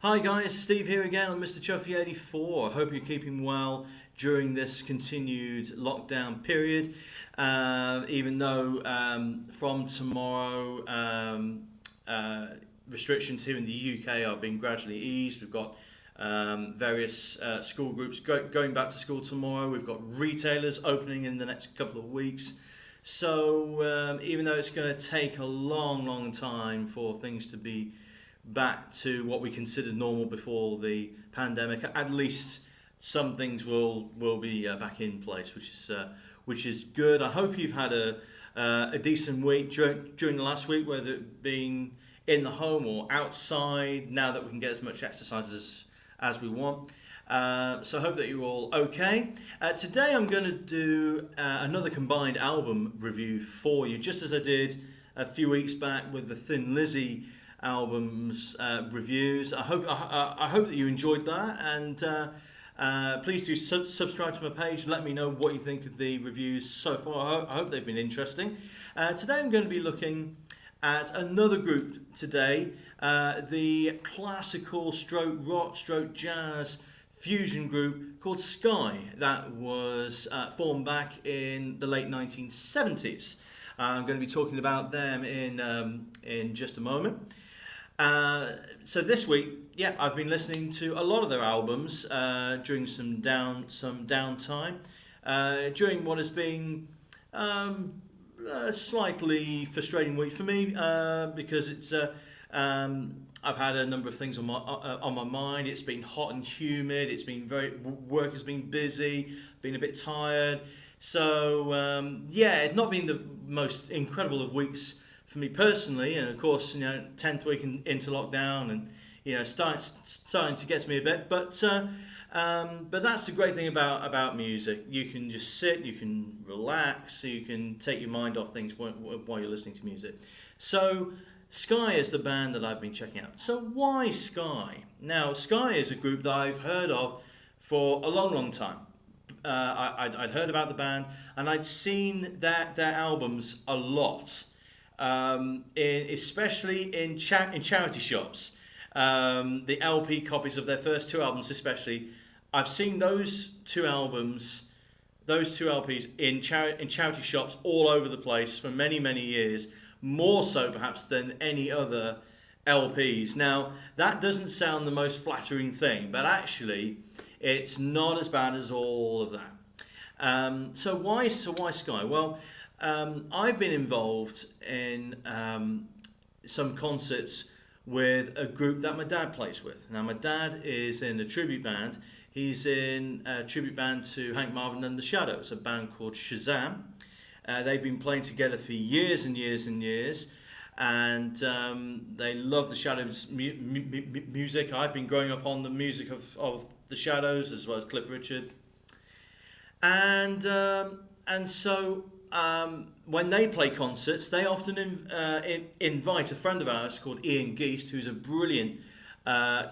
Hi guys, Steve here again on Mr. Chuffy84. I hope you're keeping well during this continued lockdown period. Even though from tomorrow restrictions here in the UK are being gradually eased. We've got various school groups going back to school tomorrow. We've got retailers opening in the next couple of weeks. So even though it's going to take a long time for things to be back to what we considered normal before the pandemic, at least some things will be back in place, which is good. I hope you've had a decent week during the last week, whether it being in the home or outside. Now that we can get as much exercise as we want. So I hope that you're all okay. Today I'm going to do another combined album review for you, just as I did a few weeks back with the Thin Lizzy albums reviews. I hope that you enjoyed that, and please do subscribe to my page. Let me know what you think of the reviews so far. I hope they've been interesting. Today I'm going to be looking at another group today, the classical stroke rock stroke jazz fusion group called Sky, that was formed back in the late 1970s. I'm going to be talking about them in just a moment. So this week, I've been listening to a lot of their albums during some downtime, during what has been a slightly frustrating week for me, because it's I've had a number of things on my mind. It's been hot and humid. It's been work has been busy. Been a bit tired. So it's not been the most incredible of weeks for me personally, and of course, 10th week into lockdown, and starting to get to me a bit. But that's the great thing about music. You can just sit, you can relax, you can take your mind off things while you're listening to music. So Sky is the band that I've been checking out. So why Sky? Now, Sky is a group that I've heard of for a long time. I'd heard about the band, and I'd seen their albums a lot. Especially in charity shops, the LP copies of their first two albums, especially, I've seen those two LPs in charity shops all over the place for many years, more so perhaps than any other LPs. Now, that doesn't sound the most flattering thing, but actually, it's not as bad as all of that. So why Sky? Well, I've been involved in some concerts with a group that my dad plays with. Now, my dad is in a tribute band. He's in a tribute band to Hank Marvin and the Shadows, a band called Shazam. They've been playing together for years and years, and they love the Shadows music. I've been growing up on the music of the Shadows, as well as Cliff Richard. And so when they play concerts, they often invite a friend of ours called Ian Geist, who's a brilliant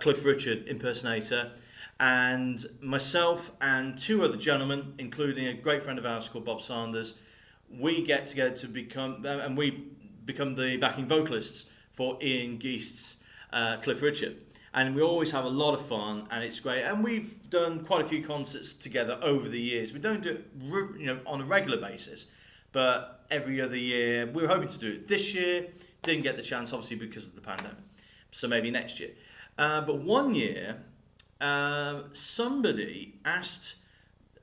Cliff Richard impersonator, and myself and two other gentlemen, including a great friend of ours called Bob Sanders. We get together to become the backing vocalists for Ian Geist's Cliff Richard. And we always have a lot of fun, and it's great. And we've done quite a few concerts together over the years. We don't do it, on a regular basis, but every other year. We were hoping to do it this year. Didn't get the chance, obviously, because of the pandemic. So maybe next year. But one year, somebody asked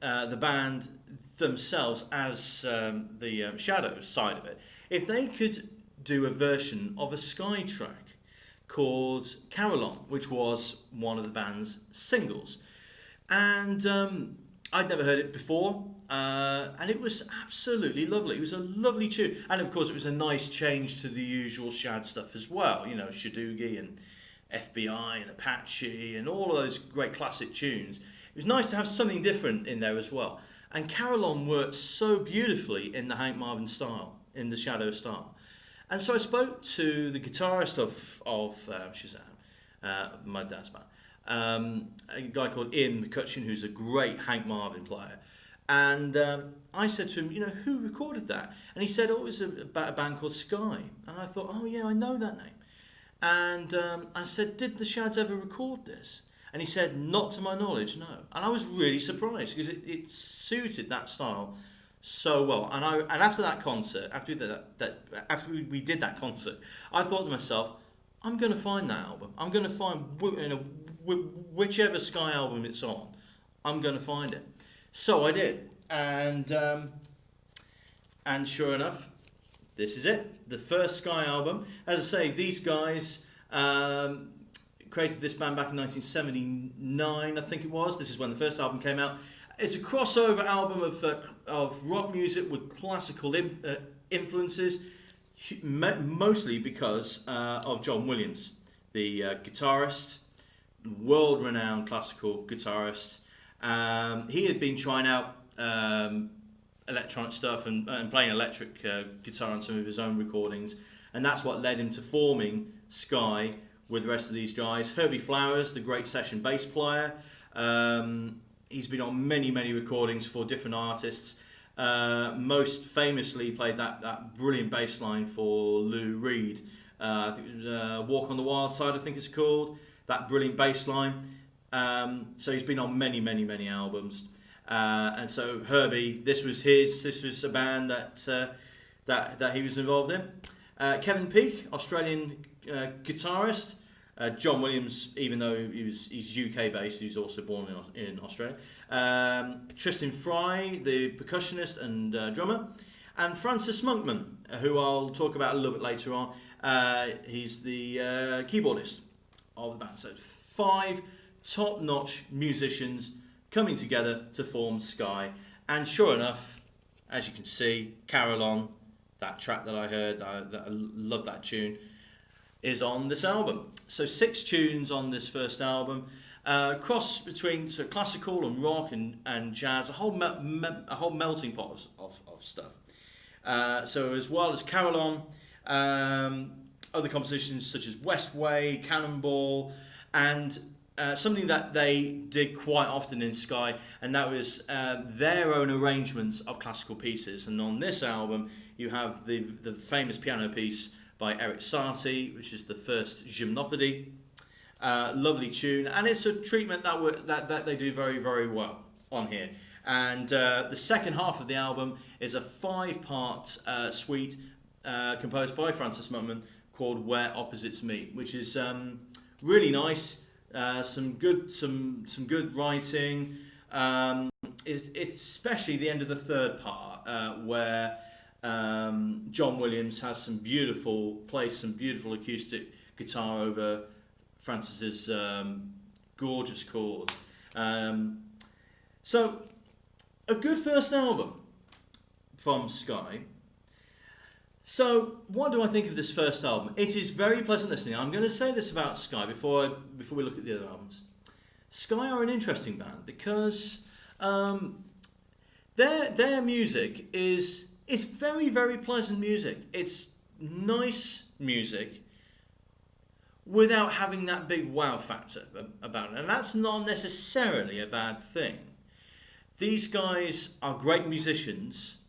the band themselves, as the Shadows side of it, if they could do a version of a Sky track called Carillon, which was one of the band's singles. And I'd never heard it before, and it was absolutely lovely. It was a lovely tune, and of course it was a nice change to the usual Shad stuff as well, Shadoogie and FBI and Apache and all of those great classic tunes. It was nice to have something different in there as well, and Carillon worked so beautifully in the Hank Marvin style, in the Shadow style. And so I spoke to the guitarist of Shazam, my dad's band, a guy called Ian McCutcheon, who's a great Hank Marvin player. And I said to him, who recorded that? And he said, it was about a band called Sky. And I thought, oh yeah, I know that name. And I said, did the Shads ever record this? And he said, not to my knowledge, no. And I was really surprised because it suited that style so well. And after that concert, after we did that concert, I thought to myself, I'm going to find that album. I'm going to find whichever Sky album it's on. I'm going to find it. So I did, and sure enough, this is it. The first Sky album. As I say, these guys created this band back in 1979, I think it was. This is when the first album came out. It's a crossover album of rock music with classical influences, mostly because of John Williams, the guitarist, world-renowned classical guitarist. He had been trying out electronic stuff and playing electric guitar on some of his own recordings, and that's what led him to forming Sky with the rest of these guys. Herbie Flowers, the great session bass player, he's been on many recordings for different artists. Most famously played that brilliant bass line for Lou Reed. I think it was Walk on the Wild Side, I think it's called. That brilliant bass line. So he's been on many albums. And so Herbie, this was a band that he was involved in. Kevin Peake, Australian guitarist. John Williams, even though he's UK based, he's also born in Australia. Tristan Fry, the percussionist and drummer, and Francis Monkman, who I'll talk about a little bit later on. He's the keyboardist of the band. So 5 top-notch musicians coming together to form Sky. And sure enough, as you can see, Carol On, that track that I heard, I love that tune, is on this album. So 6 tunes on this first album, cross between classical and rock and jazz, a whole melting pot of stuff. So as well as Carol On, other compositions such as Westway, Cannonball, and something that they did quite often in Sky, and that was their own arrangements of classical pieces. And on this album, you have the famous piano piece by Eric Satie, which is the first Gymnopédie. Lovely tune, and it's a treatment that they do very well on here. And the second half of the album is a 5-part suite composed by Francis Monkman called Where Opposites Meet, which is really nice. Some good writing. It's especially the end of the third part where John Williams has some beautiful acoustic guitar over Francis's gorgeous chords. So a good first album from Sky. So what do I think of this first album? It is very pleasant listening. I'm going to say this about Sky before we look at the other albums. Sky are an interesting band because their music is very pleasant music. It's nice music without having that big wow factor about it, and that's not necessarily a bad thing. These guys are great musicians,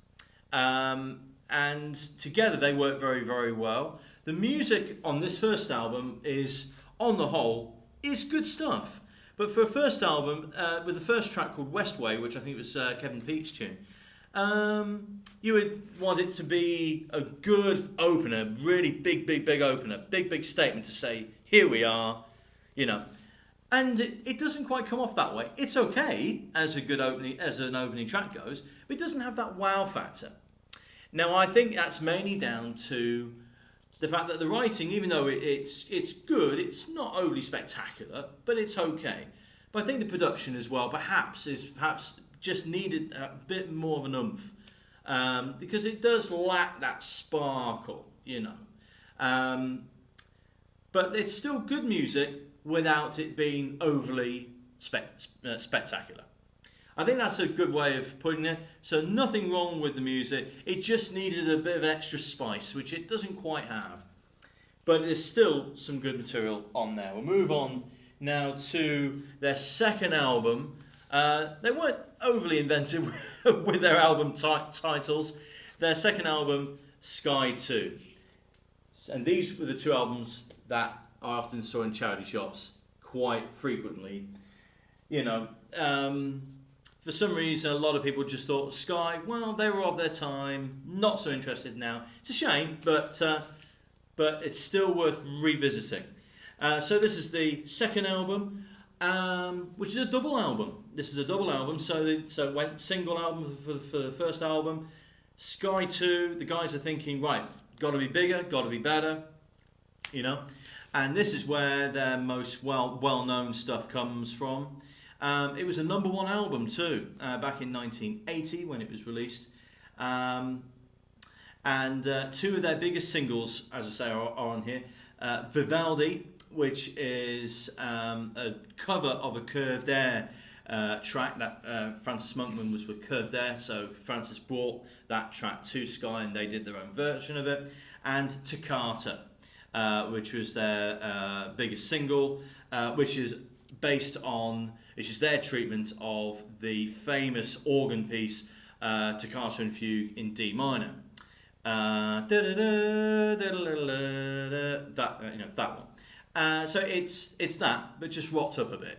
and together they work very well. The music on this first album is, on the whole, is good stuff. But for a first album, with the first track called Westway, which I think was Kevin Peake's tune, you would want it to be a good opener, really big opener, big statement to say, here we are, And it doesn't quite come off that way. It's okay as an opening track goes, but it doesn't have that wow factor. Now, I think that's mainly down to the fact that the writing, even though it's good, it's not overly spectacular, but it's okay. But I think the production as well perhaps just needed a bit more of an oomph, because it does lack that sparkle, But it's still good music without it being overly spectacular. I think that's a good way of putting it. So nothing wrong with the music. It just needed a bit of extra spice, which it doesn't quite have. But there's still some good material on there. We'll move on now to their second album. They weren't overly inventive with their album titles. Their second album, Sky 2. And these were the 2 albums that I often saw in charity shops quite frequently. You know, for some reason, a lot of people just thought Sky, well, they were of their time, not so interested now. It's a shame, but it's still worth revisiting. So this is the second album, which is a double album. This is a double album, so it went single album for the first album. Sky 2, the guys are thinking, right, got to be bigger, got to be better, you know. And this is where their most well-known stuff comes from. It was a number one album too, back in 1980 when it was released. And two of their biggest singles, as I say, are on here. Vivaldi, which is a cover of a Curved Air track that Francis Monkman was with Curved Air, so Francis brought that track to Sky and they did their own version of it. And Toccata, which was their biggest single, which is their treatment of the famous organ piece Toccata and Fugue in D minor. That one. So it's that, but just rocked up a bit,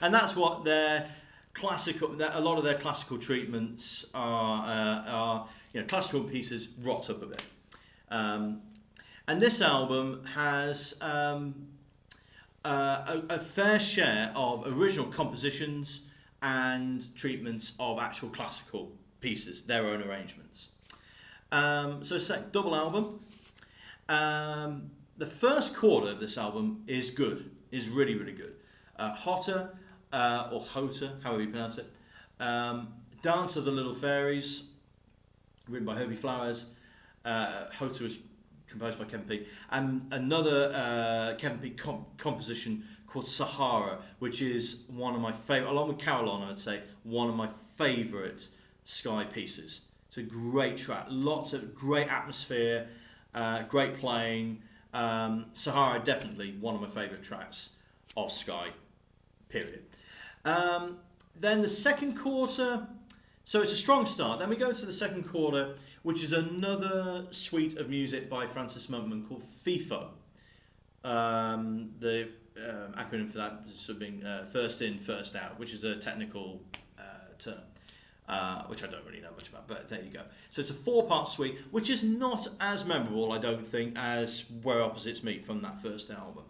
and that's what their classical. A lot of their classical treatments are classical pieces rocked up a bit. And this album has a fair share of original compositions and treatments of actual classical pieces, their own arrangements. So double album. The first quarter of this album is good, is really, really good. Hotter, or Hotter, however you pronounce it. Dance of the Little Fairies, written by Herbie Flowers. Hotter was composed by Kevin Peake. And another Kevin Peake composition called Sahara, which is one of my favourite, along with Carillon, I'd say, one of my favourite Sky pieces. It's a great track, lots of great atmosphere, great playing. Sahara, definitely one of my favourite tracks of Sky, period. Then the second quarter, so it's a strong start. Then we go to the second quarter, which is another suite of music by Francis Monkman called FIFO. The acronym for that is sort of being first in, first out, which is a technical term. Which I don't really know much about, but there you go. So it's a 4-part suite, which is not as memorable, I don't think, as Where Opposites Meet from that first album.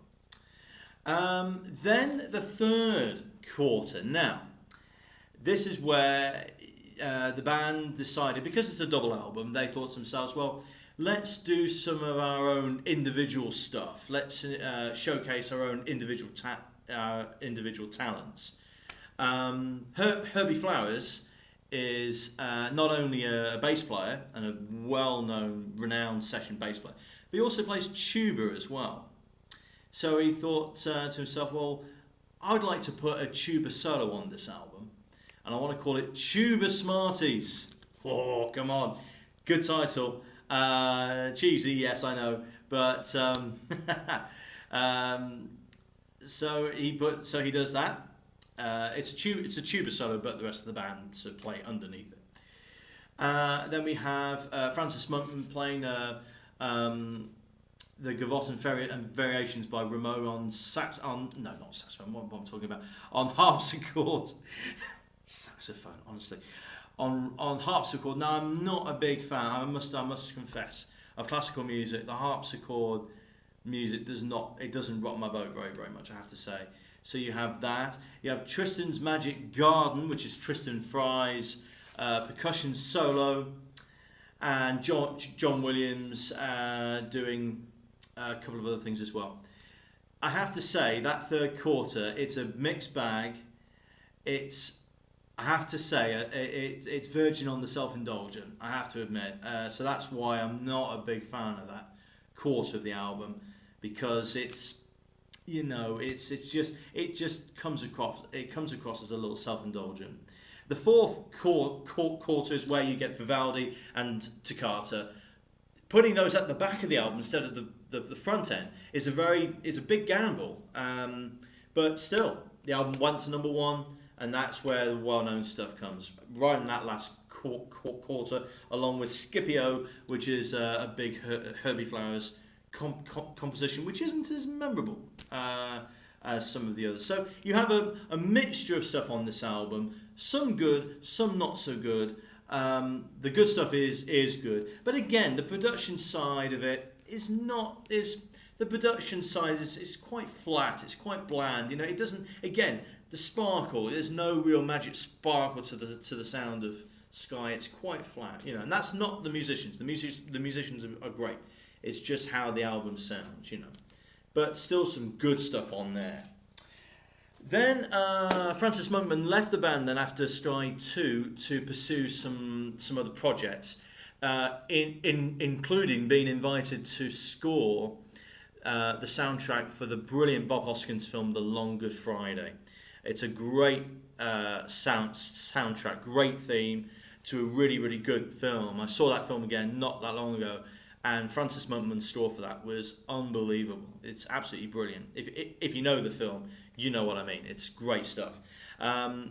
Then the third quarter. Now, this is where the band decided, because it's a double album, they thought to themselves, well, let's do some of our own individual stuff. Let's showcase our own individual talents. Herbie Flowers is not only a bass player and a well-known, renowned session bass player, but he also plays tuba as well. So he thought to himself, well, I'd like to put a tuba solo on this album, and I want to call it Tuba Smarties. Oh, come on. Good title. Cheesy, yes, I know, but so he does that. It's a tuba solo, but the rest of the band to play underneath it. Then we have Francis Monkman playing the Gavotte and Variations by Rameau on harpsichord. Saxophone, honestly, on harpsichord. Now, I'm not a big fan. I must confess, of classical music. The harpsichord music doesn't rock my boat very, very much, I have to say. So you have that. You have Tristan's Magic Garden, which is Tristan Fry's percussion solo, and John Williams doing a couple of other things as well. I have to say, that third quarter, it's a mixed bag. It's verging on the self-indulgent, I have to admit. So that's why I'm not a big fan of that quarter of the album, because it just comes across as a little self-indulgent. The fourth quarter is where you get Vivaldi and Toccata. Putting those at the back of the album instead of the front end is a big gamble. But still, the album went to number one, and that's where the well-known stuff comes, right in that last quarter, along with Scipio, which is a big Herbie Flowers composition, which isn't as memorable as some of the others. So you have a mixture of stuff on this album, some good, some not so good. The good stuff is good, but again, the production side of it is not the production side is quite flat. It's quite bland. You know, it doesn't. Again, the sparkle. There's no real magic sparkle to the sound of Sky. It's quite flat. You know, and that's not the musicians. The musicians are great. It's just how the album sounds. You know, but still some good stuff on there. Then Francis Monkman left the band then after Sky 2 to pursue some other projects, including being invited to score the soundtrack for the brilliant Bob Hoskins film The Long Good Friday. It's a great soundtrack, great theme to a really, really good film. I saw that film again not that long ago, and Francis Monkman's score for that was unbelievable. It's absolutely brilliant. If you know the film, you know what I mean. It's great stuff.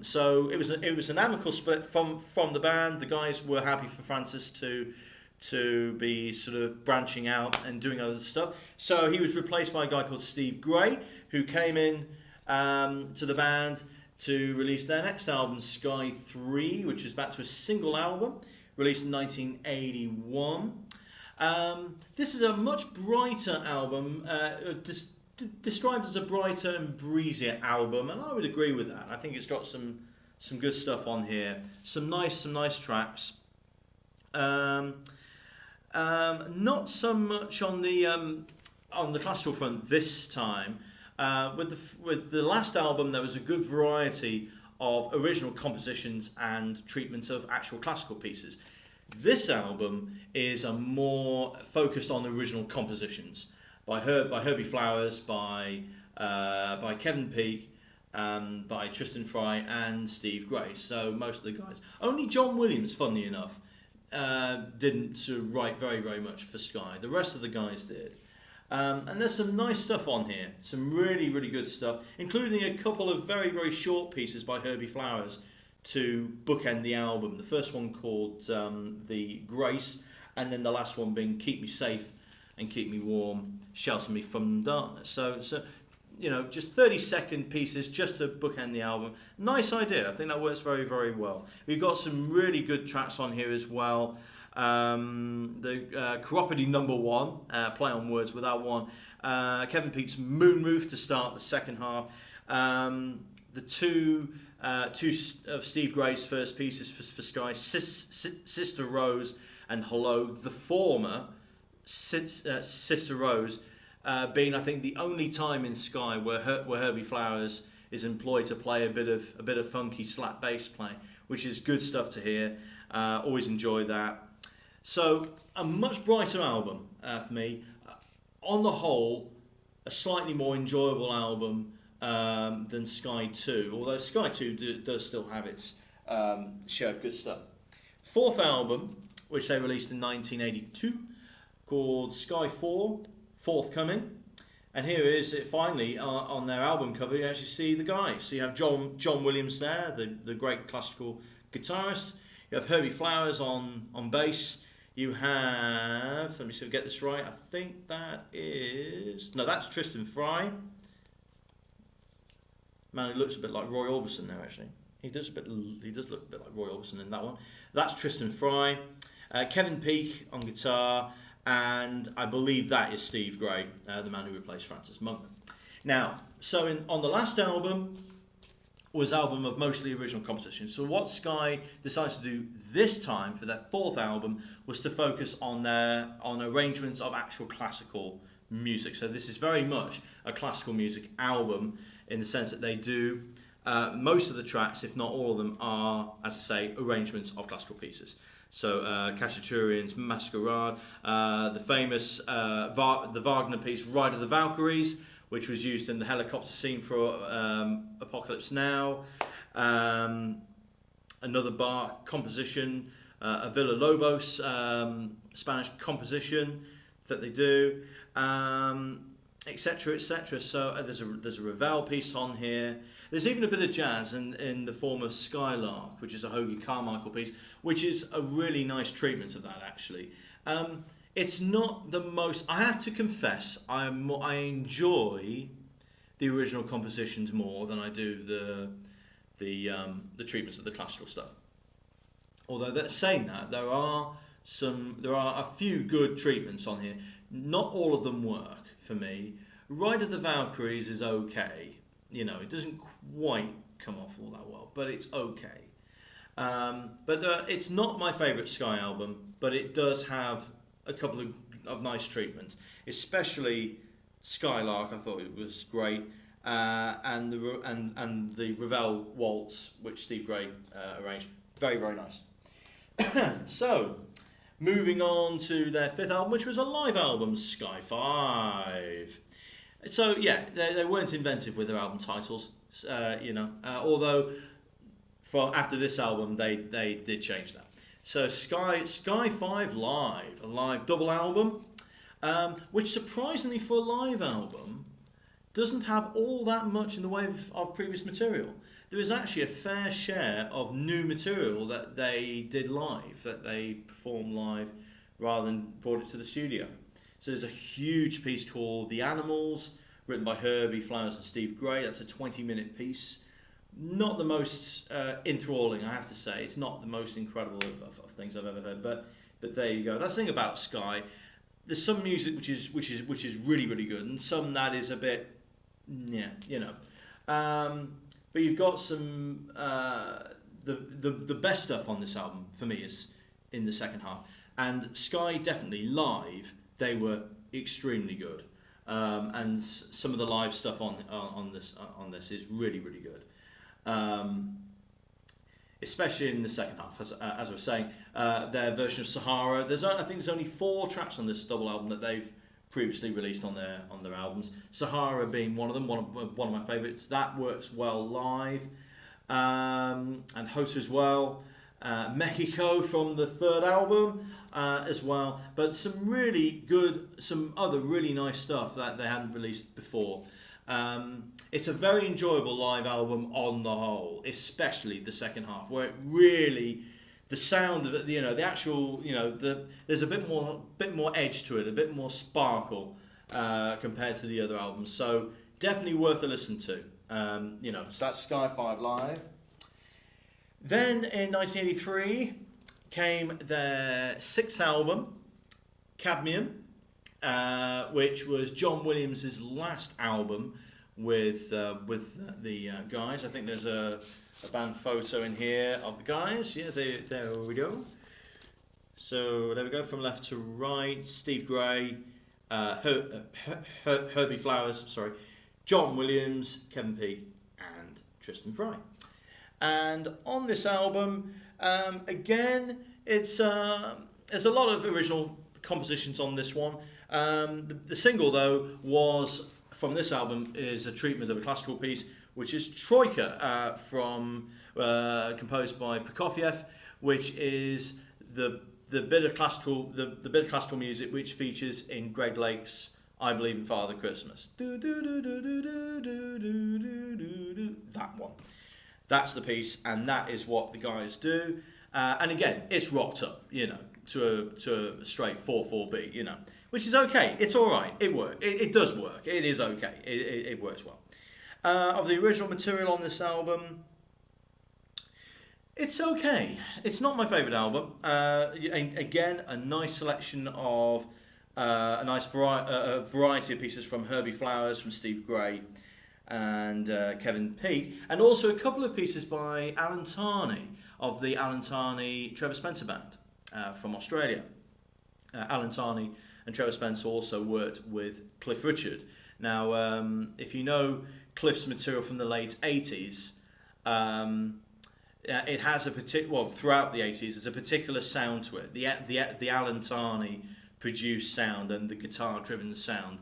So it was an amicable split from the band. The guys were happy for Francis to be sort of branching out and doing other stuff. So he was replaced by a guy called Steve Gray, who came in to the band to release their next album, Sky 3, which is back to a single album, released in 1981. This is a much brighter album, described as a brighter and breezier album, and I would agree with that. I think it's got some good stuff on here, some nice tracks. Not so much on the classical front this time. With the last album, there was a good variety of original compositions and treatments of actual classical pieces. This album is a more focused on original compositions by Herbie Flowers, by Kevin Peake, by Tristan Fry and Steve Gray. So most of the guys, only John Williams, funnily enough, didn't sort of write very, very much for Sky. The rest of the guys did. And there's some nice stuff on here, some really, really good stuff, including a couple of very, very short pieces by Herbie Flowers to bookend the album. The first one called The Grace, and then the last one being Keep Me Safe and Keep Me Warm, Shelter Me from Darkness. So you know, just 30-second pieces just to bookend the album. Nice idea. I think that works very, very well. We've got some really good tracks on here as well. The Chiropody number 1, play on words with that one. Kevin Peake's Moon Roof to start the second half. The two of Steve Gray's first pieces for Sky, Sister Rose and Hello. The former, Sister Rose, being I think the only time in Sky where Herbie Flowers is employed to play a bit of funky slap bass playing, which is good stuff to hear. Always enjoy that. So a much brighter album for me. On the whole, a slightly more enjoyable album than Sky 2, although Sky 2 does still have its share of good stuff. Fourth album, which they released in 1982, called Sky 4, Forthcoming. And here is it finally on their album cover. You actually see the guys. So you have John Williams there, the great classical guitarist. You have Herbie Flowers on bass. You have, let me see if I get this right, I think that's Tristan Fry. Man, he looks a bit like Roy Orbison there, actually. He does look a bit like Roy Orbison in that one. That's Tristan Fry. Kevin Peake on guitar, and I believe that is Steve Gray, the man who replaced Francis Monkman. Now, so on the last album was an album of mostly original compositions. So what Sky decided to do this time for their fourth album was to focus on arrangements of actual classical music. So this is very much a classical music album in the sense that they do most of the tracks, if not all of them, are, as I say, arrangements of classical pieces. So Khachaturian's Masquerade, the famous the Wagner piece Ride of the Valkyries, which was used in the helicopter scene for Apocalypse Now. Another Bach composition, a Villa-Lobos Spanish composition that they do, etc., etc. So there's a Ravel piece on here. There's even a bit of jazz in the form of Skylark, which is a Hoagie Carmichael piece, which is a really nice treatment of that, actually. It's not the most. I have to confess, I enjoy the original compositions more than I do the treatments of the classical stuff. Although saying that, there are a few good treatments on here. Not all of them work for me. Ride of the Valkyries is okay. It doesn't quite come off all that well, but it's okay. But it's not my favourite Sky album, but it does have a couple of nice treatments, especially Skylark. I thought it was great, and the Ravel Waltz, which Steve Gray arranged, very very nice. So, moving on to their fifth album, which was a live album, Sky 5. So yeah, they weren't inventive with their album titles, although after this album they did change that. So Sky 5 Live, a live double album, which surprisingly for a live album doesn't have all that much in the way of previous material. There is actually a fair share of new material that they did live, that they performed live rather than brought it to the studio. So there's a huge piece called The Animals, written by Herbie Flowers and Steve Gray. That's a 20-minute piece. Not the most enthralling, I have to say. It's not the most incredible of things I've ever heard, but there you go. That's the thing about Sky. There's some music which is really really good, and some that is a bit, but you've got some the best stuff on this album for me is in the second half, and Sky definitely live they were extremely good, and some of the live stuff on this is really really good. Especially in the second half, as I was saying, their version of Sahara. I think there's only 4 tracks on this double album that they've previously released on their albums. Sahara being one of them, one of my favourites. That works well live, and Hota as well. Mexico from the third album as well. But some other really nice stuff that they hadn't released before. It's a very enjoyable live album on the whole, especially the second half, where it really, the sound of it, the actual, there's a bit more edge to it, a bit more sparkle compared to the other albums. So definitely worth a listen to. So that's Sky 5 Live. Then in 1983 came their 6th album, Cadmium, which was John Williams' last album with the guys. I think there's a band photo in here of the guys. Yeah, there we go. So there we go, from left to right. Steve Gray, Herbie Flowers, John Williams, Kevin Peake, and Tristan Fry. And on this album, again, there's a lot of original compositions on this one. The single, though, was from this album is a treatment of a classical piece, which is Troika, composed by Prokofiev, which is the bit of classical music which features in Greg Lake's "I Believe in Father Christmas." That one. That's the piece, and that is what the guys do. And again, it's rocked up, to a straight 4/4 beat, which is okay. It's all right. It works. It does work. It is okay. It works well. Of the original material on this album, it's okay. It's not my favourite album. Again, a nice selection of a nice variety of pieces from Herbie Flowers, from Steve Gray, and Kevin Peake, and also a couple of pieces by Alan Tarney of the Alan Tarney Trevor Spencer Band from Australia. Alan Tarney and Trevor Spencer also worked with Cliff Richard. Now, if you know Cliff's material from the late 80s, it has throughout the 80s, there's a particular sound to it. The Alan Tarney produced sound and the guitar-driven sound.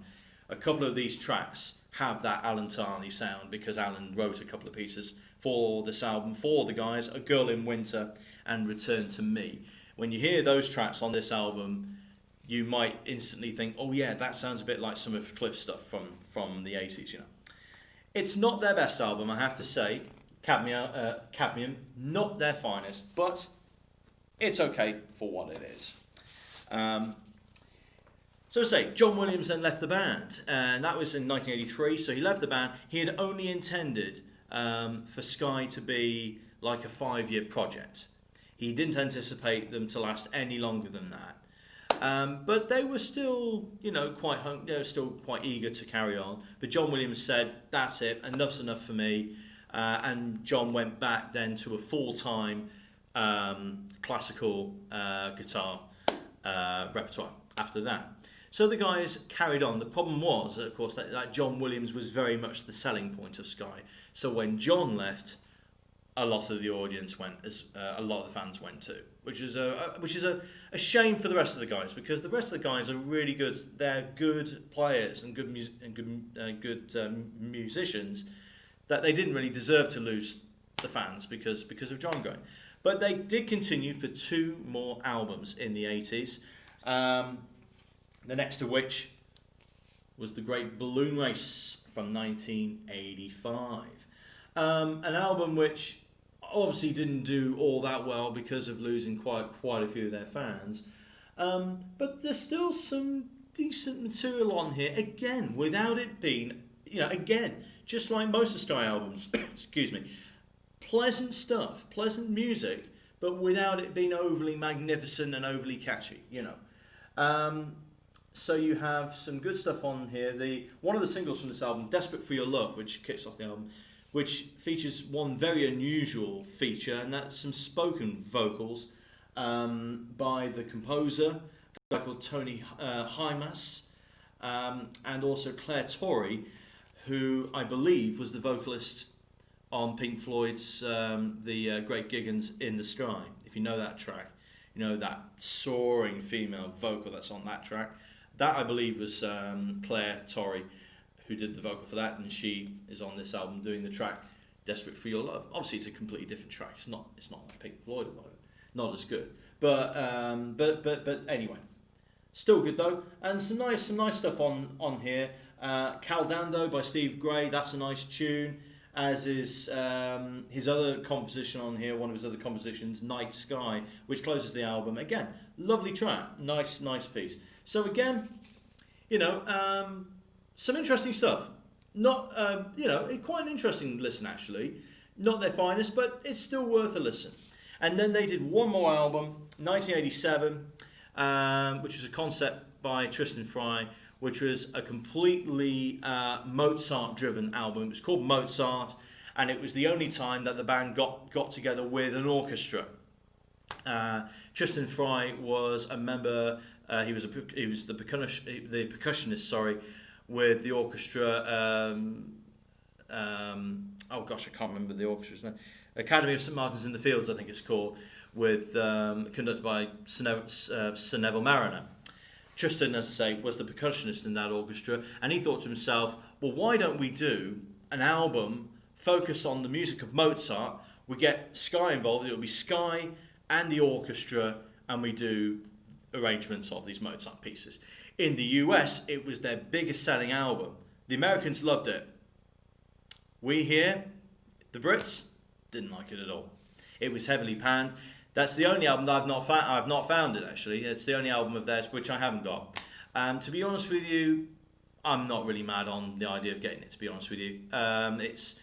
A couple of these tracks have that Alan Tarney sound because Alan wrote a couple of pieces for this album for the guys, A Girl in Winter and Return to Me. When you hear those tracks on this album, you might instantly think, oh yeah, that sounds a bit like some of Cliff's stuff from the 80s, It's not their best album, I have to say. Cadmium, not their finest, but it's okay for what it is. So I say, John Williams then left the band, and that was in 1983. So he left the band. He had only intended for Sky to be like a 5-year project. He didn't anticipate them to last any longer than that. But they were still, still quite eager to carry on. But John Williams said, "That's it, enough's enough for me," and John went back then to a full-time classical guitar repertoire after that. So the guys carried on. The problem was, of course, that John Williams was very much the selling point of Sky. So when John left, a lot of the audience went, as a lot of the fans went too, which is a shame for the rest of the guys, because the rest of the guys are really good. They're good players and good musicians, that they didn't really deserve to lose the fans because of John going. But they did continue for 2 more albums in the 80s. The next of which was The Great Balloon Race from 1985. An album which obviously didn't do all that well because of losing quite a few of their fans. But there's still some decent material on here, again, without it being, again, just like most of Sky albums, excuse me, pleasant stuff, pleasant music, but without it being overly magnificent and overly catchy, So you have some good stuff on here. One of the singles from this album, Desperate for Your Love, which kicks off the album, which features one very unusual feature, and that's some spoken vocals by the composer, a guy called Tony Hymas, and also Claire Torrey, who I believe was the vocalist on Pink Floyd's The Great Gig in the Sky. If you know that track, that soaring female vocal that's on that track. That, I believe, was Claire Torrey, who did the vocal for that, and she is on this album doing the track "Desperate for Your Love." Obviously, it's a completely different track. It's not like Pink Floyd or whatever. Not as good, but anyway, still good though, and some nice stuff on here. Caldando by Steve Gray. That's a nice tune. As is his other composition on here, one of his other compositions, Night Sky, which closes the album. Again, lovely track, nice piece. So again, some interesting stuff. Not, quite an interesting listen actually. Not their finest, but it's still worth a listen. And then they did one more album, 1987, which was a concept by Tristan Fry, which was a completely Mozart-driven album. It was called Mozart, and it was the only time that the band got together with an orchestra. Tristan Fry was a member. He was the percussionist. Sorry, with the orchestra. Oh gosh, I can't remember the orchestra's name. Academy of St Martin's in the Fields, I think it's called, with conducted by Sir Neville Mariner. Tristan, as I say, was the percussionist in that orchestra, and he thought to himself, well, why don't we do an album focused on the music of Mozart? We get Sky involved, it'll be Sky and the orchestra, and we do arrangements of these Mozart pieces. In the US, it was their biggest selling album. The Americans loved it. We here, the Brits, didn't like it at all. It was heavily panned. That's the only album that I've not found it actually. It's the only album of theirs which I haven't got. To be honest with you, I'm not really mad on the idea of getting it. To be honest with you, it's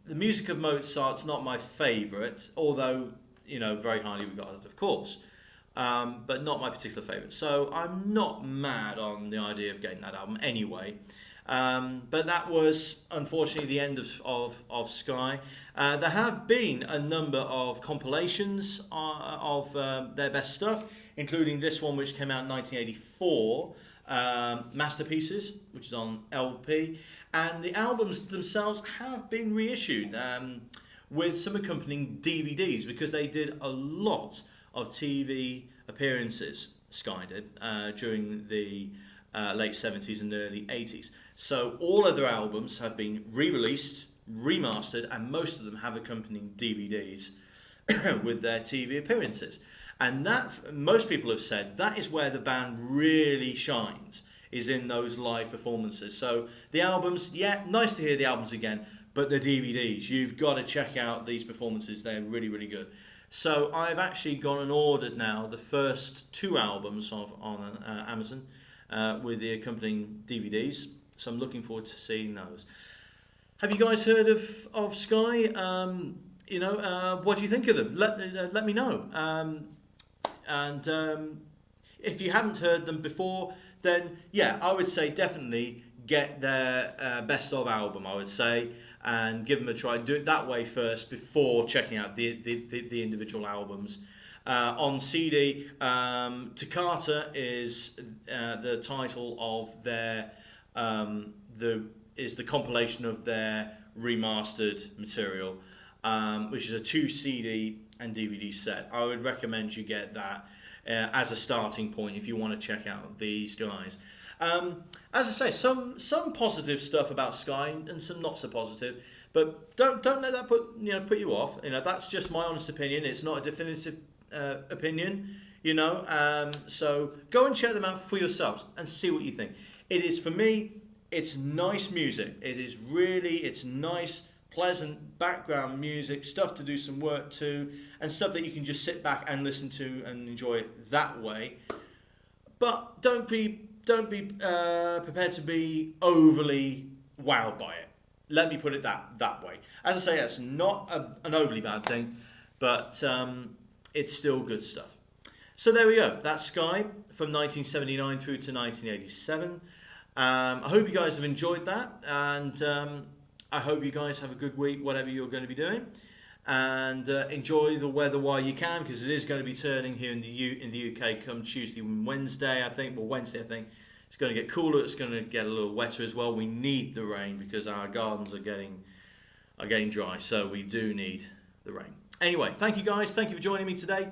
the music of Mozart's not my favourite, although very highly regarded, of course, but not my particular favourite. So I'm not mad on the idea of getting that album anyway. But that was unfortunately the end of Sky. There have been a number of compilations of their best stuff, including this one which came out in 1984, Masterpieces, which is on LP, and the albums themselves have been reissued with some accompanying DVDs, because they did a lot of TV appearances, Sky did, during the late 70s and early 80s. So all of their albums have been re-released, remastered, and most of them have accompanying DVDs with their TV appearances. And that, most people have said, that is where the band really shines, is in those live performances. So the albums, yeah, nice to hear the albums again, but the DVDs, you've got to check out these performances. They're really, really good. So I've actually gone and ordered now the first 2 albums on Amazon. with the accompanying DVDs. So I'm looking forward to seeing those. Have you guys heard of Sky? What do you think of them? Let me know. If you haven't heard them before, then yeah, I would say definitely get their best of album, I would say, and give them a try. Do it that way first before checking out the individual albums. On CD, Toccata is the title of their the compilation of their remastered material, which is a 2 CD and DVD set. I would recommend you get that as a starting point if you want to check out these guys. As I say, some positive stuff about Sky and some not so positive, but don't let that put you off. That's just my honest opinion. It's not a definitive opinion. So go and check them out for yourselves and see what you think. It is, for me, it's nice music. It's nice, pleasant background music, stuff to do some work to, and stuff that you can just sit back and listen to and enjoy it that way. But don't be prepared to be overly wowed by it. Let me put it that way. As I say, that's not an overly bad thing, but it's still good stuff. So there we go. That's Sky from 1979 through to 1987. I hope you guys have enjoyed that, and I hope you guys have a good week, whatever you're going to be doing, and enjoy the weather while you can, because it is going to be turning here in the UK come Tuesday and Wednesday, I think. Well, Wednesday, I think. It's going to get cooler. It's going to get a little wetter as well. We need the rain because our gardens are getting dry, so we do need the rain. Anyway, thank you guys. Thank you for joining me today.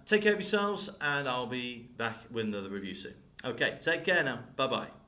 Take care of yourselves, and I'll be back with another review soon. Okay, take care now. Bye-bye.